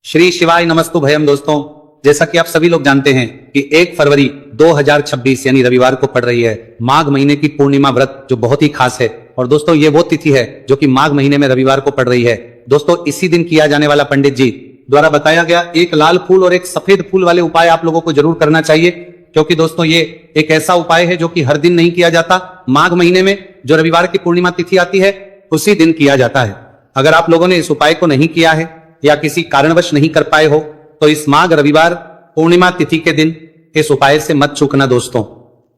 श्री शिवाय नमस्तु भयम। दोस्तों, जैसा कि आप सभी लोग जानते हैं कि 1 फरवरी 2026 यानी रविवार को पड़ रही है माघ महीने की पूर्णिमा व्रत, जो बहुत ही खास है। और दोस्तों, ये वो तिथि है जो कि माघ महीने में रविवार को पड़ रही है। दोस्तों, इसी दिन किया जाने वाला पंडित जी द्वारा बताया गया एक लाल फूल और एक सफेद फूल वाले उपाय आप लोगों को जरूर करना चाहिए, क्योंकि दोस्तों ये एक ऐसा उपाय है जो कि हर दिन नहीं किया जाता। माघ महीने में जो रविवार की पूर्णिमा तिथि आती है उसी दिन किया जाता है। अगर आप लोगों ने इस उपाय को नहीं किया है या किसी कारणवश नहीं कर पाए हो तो इस माघ रविवार पूर्णिमा तिथि के दिन इस उपाय से मत चूकना। दोस्तों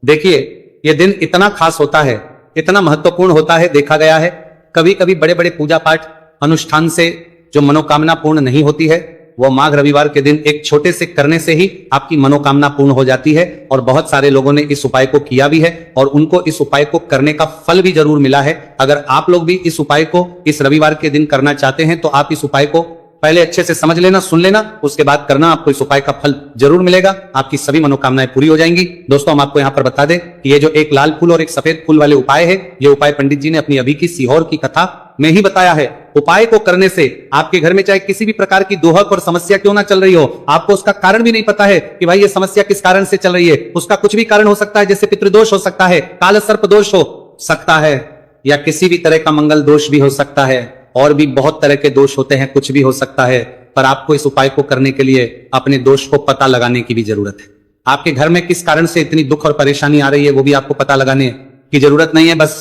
देखिए, यह दिन इतना खास होता है, इतना महत्वपूर्ण होता है। देखा गया है कभी कभी बड़े बड़े पूजा पाठ अनुष्ठान से जो मनोकामना पूर्ण नहीं होती है, वो माघ रविवार के दिन एक छोटे से करने से ही आपकी मनोकामना पूर्ण हो जाती है। और बहुत सारे लोगों ने इस उपाय को किया भी है और उनको इस उपाय को करने का फल भी जरूर मिला है। अगर आप लोग भी इस उपाय को इस रविवार के दिन करना चाहते हैं तो आप इस उपाय को पहले अच्छे से समझ लेना, सुन लेना, उसके बाद करना। आपको इस उपाय का फल जरूर मिलेगा, आपकी सभी मनोकामनाएं पूरी हो जाएंगी। दोस्तों, हम आपको यहाँ पर बता दें कि ये जो एक लाल फूल और एक सफेद फूल वाले उपाय है, ये उपाय पंडित जी ने अपनी अभी की सीहोर की कथा में ही बताया है। उपाय को करने से आपके घर में चाहे किसी भी प्रकार की दोहक और समस्या क्यों ना चल रही हो, आपको उसका कारण भी नहीं पता है कि भाई ये समस्या किस कारण से चल रही है, उसका कुछ भी कारण हो सकता है। जैसे पितृदोष हो सकता है, काल सर्प दोष हो सकता है, या किसी भी तरह का मंगल दोष भी हो सकता है, और भी बहुत तरह के दोष होते हैं, कुछ भी हो सकता है। पर आपको इस उपाय को करने के लिए अपने दोष को पता लगाने की भी जरूरत है। आपके घर में किस कारण से इतनी दुख और परेशानी आ रही है वो भी आपको पता लगाने की जरूरत नहीं है। बस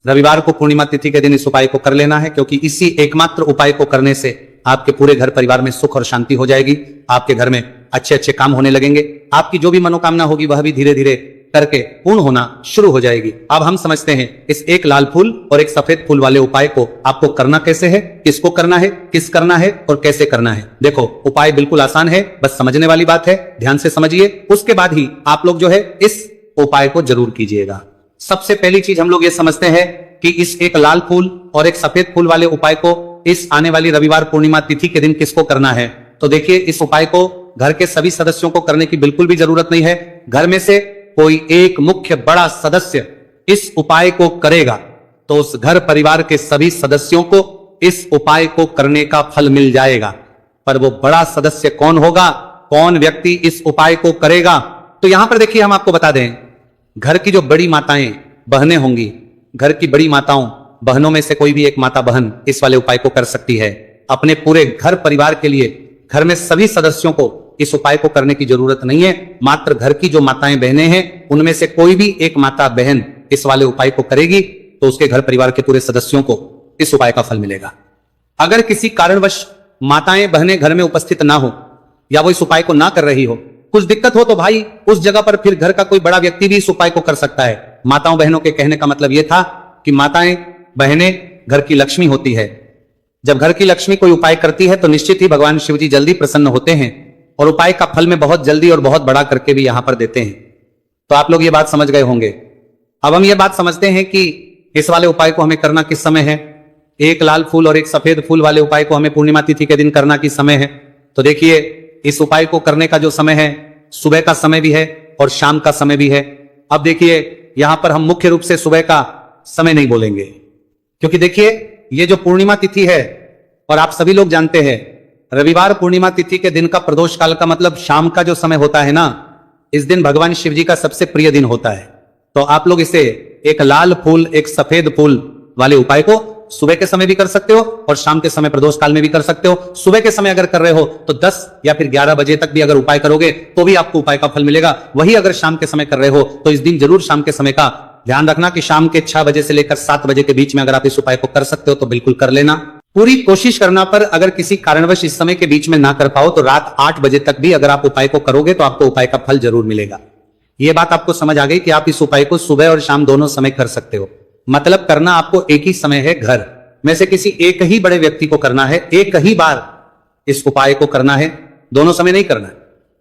रविवार को पूर्णिमा तिथि के दिन इस उपाय को कर लेना है, क्योंकि इसी एकमात्र उपाय को करने से आपके पूरे घर परिवार में सुख और शांति हो जाएगी। आपके घर में अच्छे अच्छे काम होने लगेंगे, आपकी जो भी मनोकामना होगी वह भी धीरे धीरे करके पूर्ण होना शुरू हो जाएगी। अब हम समझते हैं इस एक लाल फूल और एक सफेद फूल वाले उपाय को आपको करना कैसे है, किसको करना है, किस करना है और कैसे करना है। देखो, उपाय बिल्कुल आसान है, बस समझने वाली बात है। ध्यान से समझिए, उसके बाद ही आप लोग जो है इस उपाय को जरूर कीजिएगा। सबसे पहली चीज हम लोग ये समझते हैं कि इस एक लाल फूल और एक सफेद फूल वाले उपाय को इस आने वाली रविवार पूर्णिमा तिथि के दिन किसको करना है। तो देखिए, इस उपाय को घर के सभी सदस्यों को करने की बिल्कुल भी जरूरत नहीं है। घर में से कोई एक मुख्य बड़ा सदस्य इस उपाय को करेगा तो उस घर परिवार के सभी सदस्यों को इस उपाय को करने का फल मिल जाएगा। पर वो बड़ा सदस्य कौन होगा, कौन व्यक्ति इस उपाय को करेगा, तो यहां पर देखिए हम आपको बता दें, घर की जो बड़ी माताएं बहनें होंगी, घर की बड़ी माताओं बहनों में से कोई भी एक माता बहन इस वाले उपाय को कर सकती है। अपने पूरे घर परिवार के लिए घर में सभी सदस्यों को इस उपाय को करने की जरूरत नहीं है। मात्र घर की जो माताएं बहनें हैं उनमें से कोई भी एक माता बहन इस वाले उपाय को करेगी तो उसके घर परिवार के पूरे सदस्यों को इस उपाय का फल मिलेगा। अगर किसी कारणवश माताएं बहनें घर में उपस्थित ना हो या वो इस उपाय को ना कर रही हो, कुछ दिक्कत हो, तो भाई उस जगह पर फिर घर का कोई बड़ा व्यक्ति भी इस उपाय को कर सकता है। माताओं बहनों के कहने का मतलब यह था कि माताएं बहनें घर की लक्ष्मी होती है। जब घर की लक्ष्मी कोई उपाय करती है तो निश्चित ही भगवान शिव जी जल्दी प्रसन्न होते हैं और उपाय का फल में बहुत जल्दी और बहुत बड़ा करके भी यहां पर देते हैं। तो आप लोग ये बात समझ गए होंगे। अब हम ये बात समझते हैं कि इस वाले उपाय को हमें करना किस समय है। एक लाल फूल और एक सफेद फूल वाले उपाय को हमें पूर्णिमा तिथि के दिन करना किस समय है। तो देखिए, इस उपाय को करने का जो समय है, सुबह का समय भी है और शाम का समय भी है। अब देखिए, यहां पर हम मुख्य रूप से सुबह का समय नहीं बोलेंगे, क्योंकि देखिए ये जो पूर्णिमा तिथि है, और आप सभी लोग जानते हैं रविवार पूर्णिमा तिथि के दिन का प्रदोष काल का मतलब शाम का जो समय होता है ना, इस दिन भगवान शिव जी का सबसे प्रिय दिन होता है। तो आप लोग इसे एक लाल फूल एक सफेद फूल वाले उपाय को सुबह के समय भी कर सकते हो और शाम के समय प्रदोष काल में भी कर सकते हो। सुबह के समय अगर कर रहे हो तो 10 या फिर 11 बजे तक भी अगर उपाय करोगे तो भी आपको उपाय का फल मिलेगा। वही अगर शाम के समय कर रहे हो तो इस दिन जरूर शाम के समय का ध्यान रखना कि शाम के 6 बजे से लेकर 7 बजे के बीच में अगर आप इस उपाय को कर सकते हो तो बिल्कुल कर लेना। पूरी कोशिश करना, पर अगर किसी कारणवश इस समय के बीच में ना कर पाओ तो रात 8 बजे तक भी अगर आप उपाय को करोगे तो आपको उपाय का फल जरूर मिलेगा। यह बात आपको समझ आ गई कि आप इस उपाय को सुबह और शाम दोनों समय कर सकते हो। मतलब करना आपको एक ही समय है, घर में से किसी एक ही बड़े व्यक्ति को करना है, एक ही बार इस उपाय को करना है, दोनों समय नहीं करना है।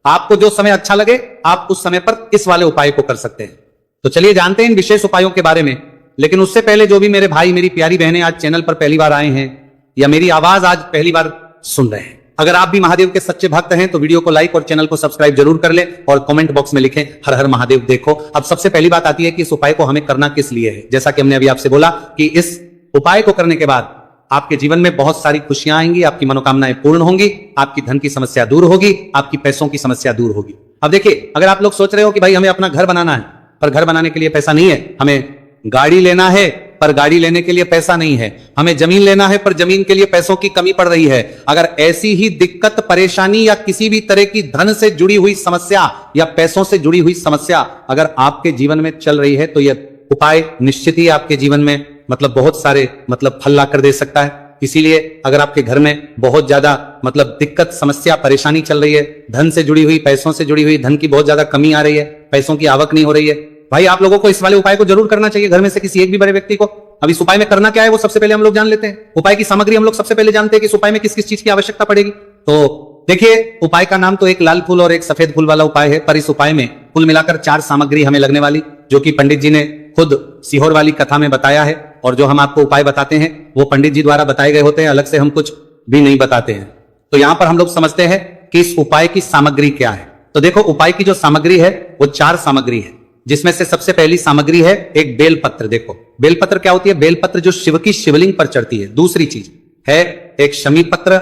आपको जो समय अच्छा लगे आप उस समय पर इस वाले उपाय को कर सकते हैं। तो चलिए जानते हैं इन विशेष उपायों के बारे में। लेकिन उससे पहले जो भी मेरे भाई मेरी प्यारी बहनें आज चैनल पर पहली बार आए हैं या मेरी आवाज आज पहली बार सुन रहे हैं, अगर आप भी महादेव के सच्चे भक्त हैं तो वीडियो को लाइक और चैनल को सब्सक्राइब जरूर कर ले और कमेंट बॉक्स में लिखें हर हर महादेव। देखो, अब सबसे पहली बात आती है कि इस उपाय को हमें करना किस लिए है। जैसा कि हमने अभी आपसे बोला कि इस उपाय को करने के बाद आपके जीवन में बहुत सारी खुशियां आएंगी, आपकी मनोकामनाएं पूर्ण होंगी, आपकी धन की समस्या दूर होगी, आपकी पैसों की समस्या दूर होगी। अब देखिए, अगर आप लोग सोच रहे हो कि भाई हमें अपना घर बनाना है, पर घर बनाने के लिए पैसा नहीं है, हमें गाड़ी लेना है पर गाड़ी लेने के लिए पैसा नहीं है, हमें जमीन लेना है पर जमीन के लिए पैसों की कमी पड़ रही है, अगर ऐसी ही दिक्कत, परेशानी या किसी भी तरह की धन से जुड़ी हुई समस्या या पैसों से जुड़ी हुई समस्या अगर आपके जीवन में चल रही है, तो यह उपाय निश्चित ही आपके जीवन में बहुत सारे फल ला कर दे सकता है। इसीलिए अगर आपके घर में बहुत ज्यादा दिक्कत, समस्या, परेशानी चल रही है, धन से जुड़ी हुई, पैसों से जुड़ी हुई, धन की बहुत ज्यादा कमी आ रही है, पैसों की आवक नहीं हो रही है, भाई आप लोगों को इस वाले उपाय को जरूर करना चाहिए, घर में से किसी एक भी बड़े व्यक्ति को। अब इस उपाय में करना क्या है वो सबसे पहले हम लोग जान लेते हैं। उपाय की सामग्री हम लोग सबसे पहले जानते हैं कि इस उपाय में किस किस चीज की आवश्यकता पड़ेगी। तो देखिए, उपाय का नाम तो एक लाल फूल और एक सफेद फूल वाला उपाय है, पर इस उपाय में कुल मिलाकर 4 सामग्री हमें लगने वाली, जो कि पंडित जी ने खुद सीहोर वाली कथा में बताया है, और जो हम आपको उपाय बताते हैं वो पंडित जी द्वारा बताए गए होते हैं, अलग से हम कुछ भी नहीं बताते हैं। तो यहां पर हम लोग समझते हैं कि इस उपाय की सामग्री क्या है। तो देखो, उपाय की जो सामग्री है वो 4 सामग्री है, जिसमें से सबसे पहली सामग्री है एक बेलपत्र। देखो, बेलपत्र क्या होती है? बेलपत्र जो शिव की शिवलिंग पर चढ़ती है। दूसरी चीज है एक शमीपत्र,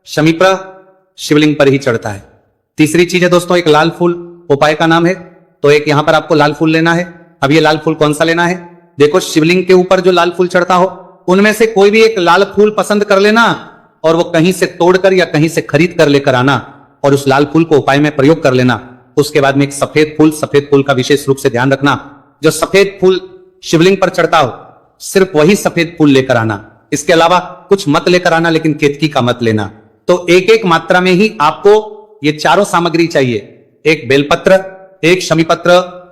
शमीप्र शिवलिंग पर ही चढ़ता है। तीसरी चीज है दोस्तों एक लाल फूल, उपाय का नाम है, तो एक यहां पर आपको लाल फूल लेना है। अब ये लाल फूल कौन सा लेना है? देखो, शिवलिंग के ऊपर जो लाल फूल चढ़ता हो उनमें से कोई भी एक लाल फूल पसंद कर लेना, और वो कहीं से तोड़कर या कहीं से खरीद कर लेकर आना, और उस लाल फूल को उपाय में प्रयोग कर लेना। उसके बाद में एक सफेद फूल का विशेष रूप से ध्यान रखना, जो सफेद फूल शिवलिंग पर चढ़ता हो सिर्फ वही सफेद फूल लेकर आना, इसके अलावा कुछ मत लेकर आना, लेकिन केतकी का मत लेना। तो एक एक मात्रा में ही आपको ये चारों सामग्री चाहिए, एक बेलपत्र, एक शमीपत्र,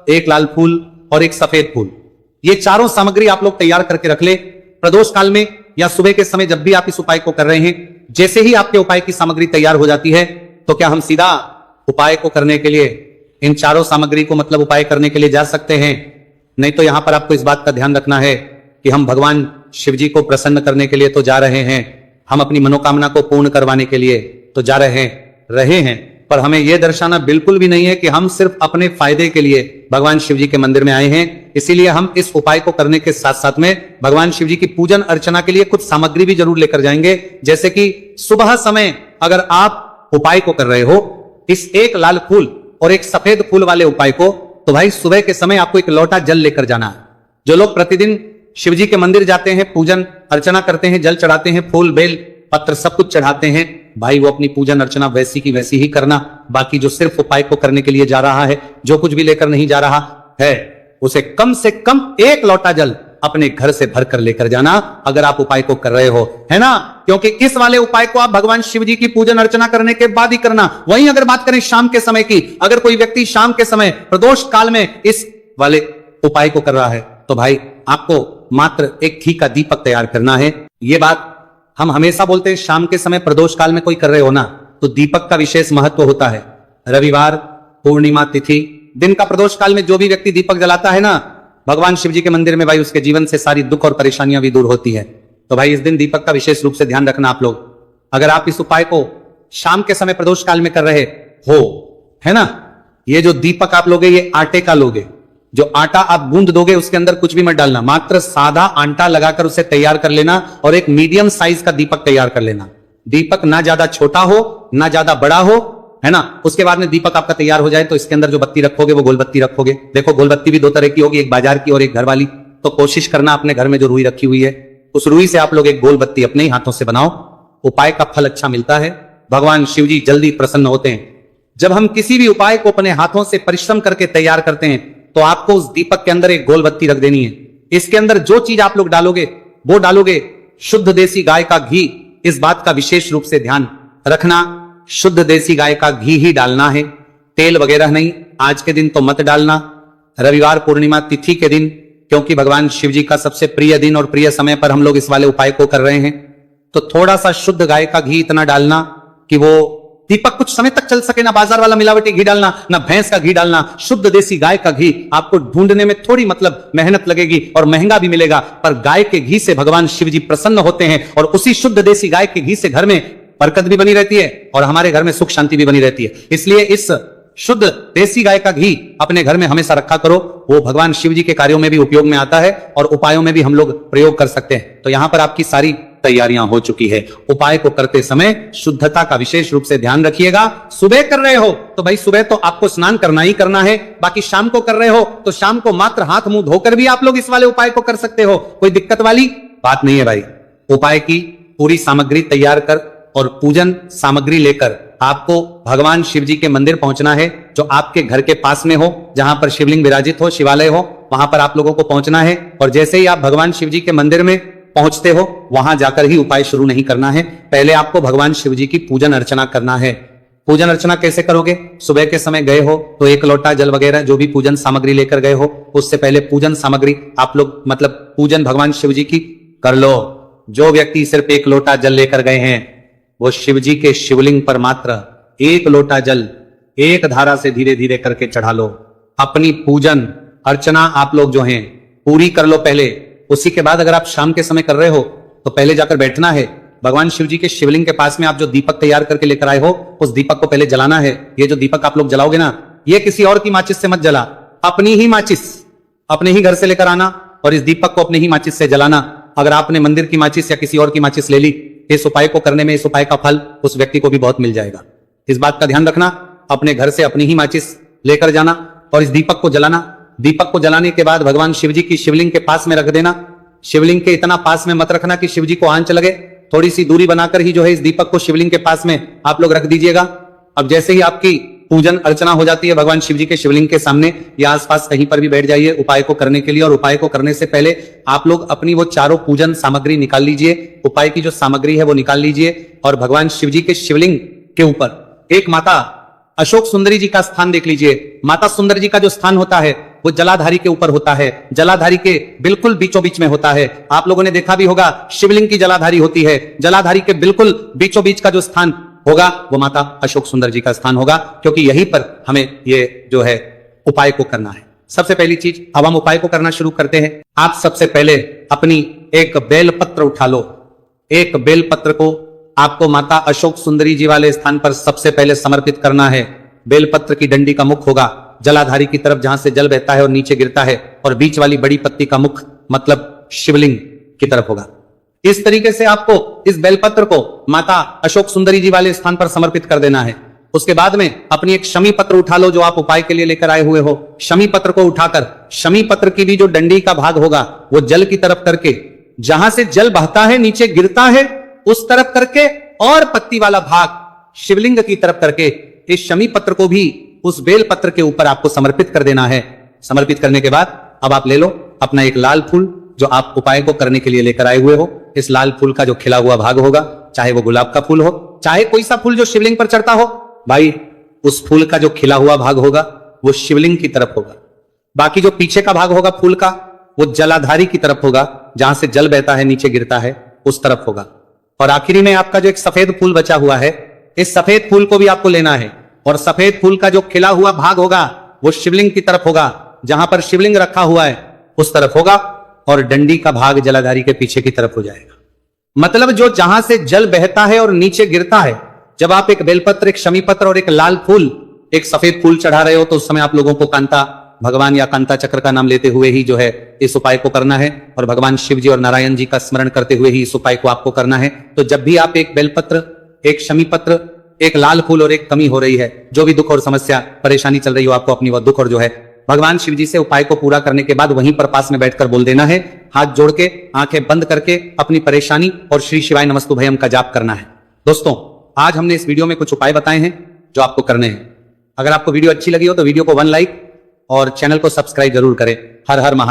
एक लाल फूल और एक सफेद फूल। ये चारों सामग्री आप लोग तैयार करके रख ले। प्रदोष काल में या सुबह के समय जब भी आप इस उपाय को कर रहे हैं, जैसे ही आपके उपाय की सामग्री तैयार हो जाती है, तो क्या हम सीधा उपाय को करने के लिए इन चारों सामग्री को उपाय करने के लिए जा सकते हैं? नहीं, तो यहां पर आपको इस बात का ध्यान रखना है कि हम भगवान शिव जी को प्रसन्न करने के लिए तो जा रहे हैं, हम अपनी मनोकामना को पूर्ण करवाने के लिए तो जा रहे हैं, पर हमें यह दर्शाना बिल्कुल भी नहीं है कि हम सिर्फ अपने फायदे के लिए भगवान शिव जी के मंदिर में आए हैं। इसीलिए हम इस उपाय को करने के साथ साथ में भगवान शिव जी की पूजन अर्चना के लिए कुछ सामग्री भी जरूर लेकर जाएंगे। जैसे कि सुबह समय अगर आप उपाय को कर रहे हो, इस एक लाल फूल और एक सफेद फूल वाले उपाय को, तो भाई सुबह के समय आपको एक लोटा जल लेकर जाना है। जो लोग प्रतिदिन शिव जी के मंदिर जाते हैं, पूजन अर्चना करते हैं, जल चढ़ाते हैं, फूल बेल पत्र सब कुछ चढ़ाते हैं, भाई वो अपनी पूजन अर्चना वैसी की वैसी ही करना। बाकी जो सिर्फ उपाय को करने के लिए जा रहा है, जो कुछ भी लेकर नहीं जा रहा है, उसे कम से कम एक लोटा जल अपने घर से भर कर लेकर जाना, अगर आप उपाय को कर रहे हो, है ना? क्योंकि इस वाले उपाय को आप भगवान शिव जी की पूजन अर्चना करने के बाद ही करना। वहीं अगर बात करें शाम के समय की, अगर कोई व्यक्ति शाम के समय प्रदोष काल में इस वाले उपाय को कर रहा है, तो भाई आपको मात्र एक घी का दीपक तैयार करना है। ये बात हम हमेशा बोलते हैं, शाम के समय प्रदोष काल में कोई कर रहे हो ना, तो दीपक का विशेष महत्व होता है। रविवार, पूर्णिमा तिथि, दिन का प्रदोष काल में जो भी व्यक्ति दीपक जलाता है ना भगवान शिव जी के मंदिर में, भाई उसके जीवन से सारी दुख और परेशानियां भी दूर होती है। तो भाई इस दिन दीपक का विशेष रूप से ध्यान रखना आप लोग। अगर आप इस उपाय को शाम के समय प्रदोष काल में कर रहे हो, है ना, ये जो दीपक आप लोगे ये आटे का लोगे। जो आटा आप गूंद दोगे उसके अंदर कुछ भी मत डालना, मात्र सादा आटा लगाकर उसे तैयार कर लेना, और एक मीडियम साइज का दीपक तैयार कर लेना। दीपक ना ज्यादा छोटा हो ना ज्यादा बड़ा हो, है ना। उसके बाद में दीपक आपका तैयार हो जाए तो इसके अंदर जो बत्ती रखोगे वो गोल बत्ती रखोगे। देखो, गोल बत्ती भी 2 तरह की होगी, एक बाजार की और एक घर वाली। तो कोशिश करना अपने घर में जो रुई रखी हुई है, उस रुई से आप लोग एक गोल बत्ती अपने ही हाथों से बनाओ। उपाय का फल अच्छा मिलता है, भगवान शिव जी जल्दी प्रसन्न होते हैं। जब हम किसी भी उपाय को अपने हाथों से परिश्रम करके तैयार करते हैं, तो आपको उस दीपक के अंदर एक गोल बत्ती रख देनी है। इसके अंदर जो चीज आप लोग डालोगे वो डालोगे शुद्ध देसी गाय का घी। इस बात का विशेष रूप से ध्यान रखना, शुद्ध देसी गाय का घी ही डालना है, तेल वगैरह नहीं। आज के दिन तो मत डालना, रविवार पूर्णिमा तिथि के दिन, क्योंकि भगवान शिव जी का सबसे प्रिय दिन और प्रिय समय पर हम लोग इस वाले उपाय को कर रहे हैं। तो थोड़ा सा शुद्ध गाय का घी इतना डालना कि वो दीपक कुछ समय तक चल सके। ना बाजार वाला मिलावटी घी डालना, ना भैंस का घी डालना, शुद्ध देसी गाय का घी। आपको ढूंढने में थोड़ी मेहनत लगेगी और महंगा भी मिलेगा, पर गाय के घी से भगवान शिव जी प्रसन्न होते हैं, और उसी शुद्ध देसी गाय के घी से घर में बरकत भी बनी रहती है और हमारे घर में सुख शांति भी बनी रहती है। इसलिए इस शुद्ध देसी गाय का घी अपने घर में हमेशा रखा करो, वो भगवान शिव जी के कार्यों में भी उपयोग में आता है और उपायों में भी हम लोग प्रयोग कर सकते हैं। तो यहां पर आपकी सारी तैयारियां हो चुकी है। उपाय को करते समय शुद्धता का विशेष रूप से ध्यान रखिएगा। सुबह कर रहे हो तो भाई सुबह तो आपको स्नान करना ही करना है, बाकी शाम को कर रहे हो तो शाम को मात्र हाथ मुंह धोकर भी आप लोग इस वाले उपाय को कर सकते हो, कोई दिक्कत वाली बात नहीं है भाई। उपाय की पूरी सामग्री तैयार कर और पूजन सामग्री लेकर आपको भगवान शिव जी के मंदिर पहुंचना है, जो आपके घर के पास में हो, जहां पर शिवलिंग विराजित हो, शिवालय हो, वहां पर आप लोगों को पहुंचना है। और जैसे ही आप भगवान शिव जी के मंदिर में पहुंचते हो, वहां जाकर ही उपाय शुरू नहीं करना है। पहले आपको भगवान शिव जी की पूजन अर्चना करना है। पूजन अर्चना कैसे करोगे? सुबह के समय गए हो तो 1 लोटा जल वगैरह जो भी पूजन सामग्री लेकर गए हो, उससे पहले पूजन सामग्री आप लोग मतलब पूजन भगवान शिव जी की कर लो। जो व्यक्ति सिर्फ 1 लोटा जल लेकर गए हैं, वो शिव जी के शिवलिंग पर मात्र 1 लोटा जल एक धारा से धीरे धीरे करके चढ़ा लो। अपनी पूजन अर्चना आप लोग जो हैं पूरी कर लो पहले। उसी के बाद अगर आप शाम के समय कर रहे हो तो पहले जाकर बैठना है। भगवान शिव जी के शिवलिंग के पास में आप जो दीपक तैयार करके लेकर आए हो, उस दीपक को पहले जलाना है। ये जो दीपक आप लोग जलाओगे ना, ये किसी और की माचिस से मत जला, अपनी ही माचिस अपने ही घर से लेकर आना और इस दीपक को अपने ही माचिस से जलाना। अगर आपने मंदिर की माचिस या किसी और की माचिस ले ली, इस उपाय को करने में इस उपाय का फल उस व्यक्ति को भी बहुत मिल जाएगा। इस बात का ध्यान रखना, अपने घर से अपनी ही माचिस लेकर जाना और इस दीपक को जलाना। दीपक को जलाने के बाद भगवान शिव जी की शिवलिंग के पास में रख देना। शिवलिंग के इतना पास में मत रखना कि शिव जी को आंच लगे, थोड़ी सी दूरी बनाकर ही जो है इस दीपक को शिवलिंग के पास में आप लोग रख दीजिएगा। अब जैसे ही आपकी पूजन अर्चना हो जाती है भगवान शिव जी के शिवलिंग के सामने या आसपास कहीं पर भी बैठ जाइए उपाय को करने के लिए। और उपाय को करने से पहले आप लोग अपनी वो चारों पूजन सामग्री निकाल लीजिए। उपाय की जो सामग्री है वो निकाल लीजिए और भगवान शिव जी के शिवलिंग के ऊपर एक माता अशोक सुंदरी जी का स्थान देख लीजिए। माता सुंदर जी का जो स्थान होता है वो जलाधारी के ऊपर होता है, जलाधारी के बिल्कुल बीचों बीच में होता है। आप लोगों ने देखा भी होगा शिवलिंग की जलाधारी होती है, जलाधारी के बिल्कुल बीचों बीच का जो स्थान होगा वो माता अशोक सुंदर जी का स्थान होगा, क्योंकि यहीं पर हमें ये जो है उपाय को करना है। सबसे पहली चीज, अब हम उपाय को करना शुरू करते हैं। आप सबसे पहले अपनी एक बेलपत्र उठा लो। एक बेलपत्र को आपको माता अशोक सुंदरी जी वाले स्थान पर सबसे पहले समर्पित करना है। बेलपत्र की डंडी का मुख होगा जलाधारी की तरफ जहां से जल बहता है और नीचे गिरता है, और बीच वाली बड़ी पत्ती का मुख मतलब शिवलिंग की तरफ होगा। इस तरीके से आपको इस बेलपत्र को माता अशोक सुंदरी जी वाले स्थान पर समर्पित कर देना है। उसके बाद में अपनी एक शमी पत्र उठा लो जो आप उपाय के लिए लेकर आए हुए हो। शमी पत्र को उठाकर शमी पत्र की भी जो डंडी का भाग होगा वो जल की तरफ करके, जहां से जल बहता है नीचे गिरता है उस तरफ करके, और पत्ती वाला भाग शिवलिंग की तरफ करके इस शमी पत्र को भी उस बेल पत्र के ऊपर आपको समर्पित कर देना है। समर्पित करने के बाद अब आप ले लो अपना एक लाल फूल जो आप उपाय को करने के लिए लेकर आए हुए हो। इस लाल फूल का जो खिला हुआ भाग होगा, चाहे वो गुलाब का फूल हो, चाहे कोई सा फूल जो शिवलिंग पर चढ़ता हो, भाई उस फूल का जो खिला हुआ भाग होगा वो शिवलिंग की तरफ होगा। बाकी जो पीछे का भाग होगा फूल का वो जलाधारी की तरफ होगा, जहां से जल बहता है नीचे गिरता है उस तरफ होगा। और आखिरी में आपका जो एक सफेद फूल बचा हुआ है, इस सफेद फूल को भी आपको लेना है और सफेद फूल का जो खिला हुआ भाग होगा वो शिवलिंग की तरफ होगा, जहां पर शिवलिंग रखा हुआ है उस तरफ होगा, और डंडी का भाग जलाधारी के पीछे की तरफ हो जाएगा। मतलब जो जहां से जल बहता है और नीचे गिरता है, जब आप एक बेलपत्र, एक शमी पत्र और एक लाल फूल, एक सफेद फूल चढ़ा रहे हो तो उस समय आप लोगों को कांता भगवान या कांता चक्र का नाम लेते हुए ही जो है इस उपाय को करना है, और भगवान शिव जी और नारायण जी का स्मरण करते हुए ही इस उपाय को आपको करना है। तो जब भी आप एक बेलपत्र, एक शमी पत्र, एक लाल फूल और एक कमी हो रही है, जो भी दुख और समस्या परेशानी चल रही हो आपको अपनी, वह दुख और जो है भगवान शिव जी से उपाय को पूरा करने के बाद वहीं पर पास में बैठकर बोल देना है। हाथ जोड़ के आंखें बंद करके अपनी परेशानी और श्री शिवाय नमस्तुभयम का जाप करना है। दोस्तों, आज हमने इस वीडियो में कुछ उपाय बताए हैं जो आपको करने हैं। अगर आपको वीडियो अच्छी लगी हो तो वीडियो को 1 लाइक और चैनल को सब्सक्राइब जरूर करें। हर हर महादेव।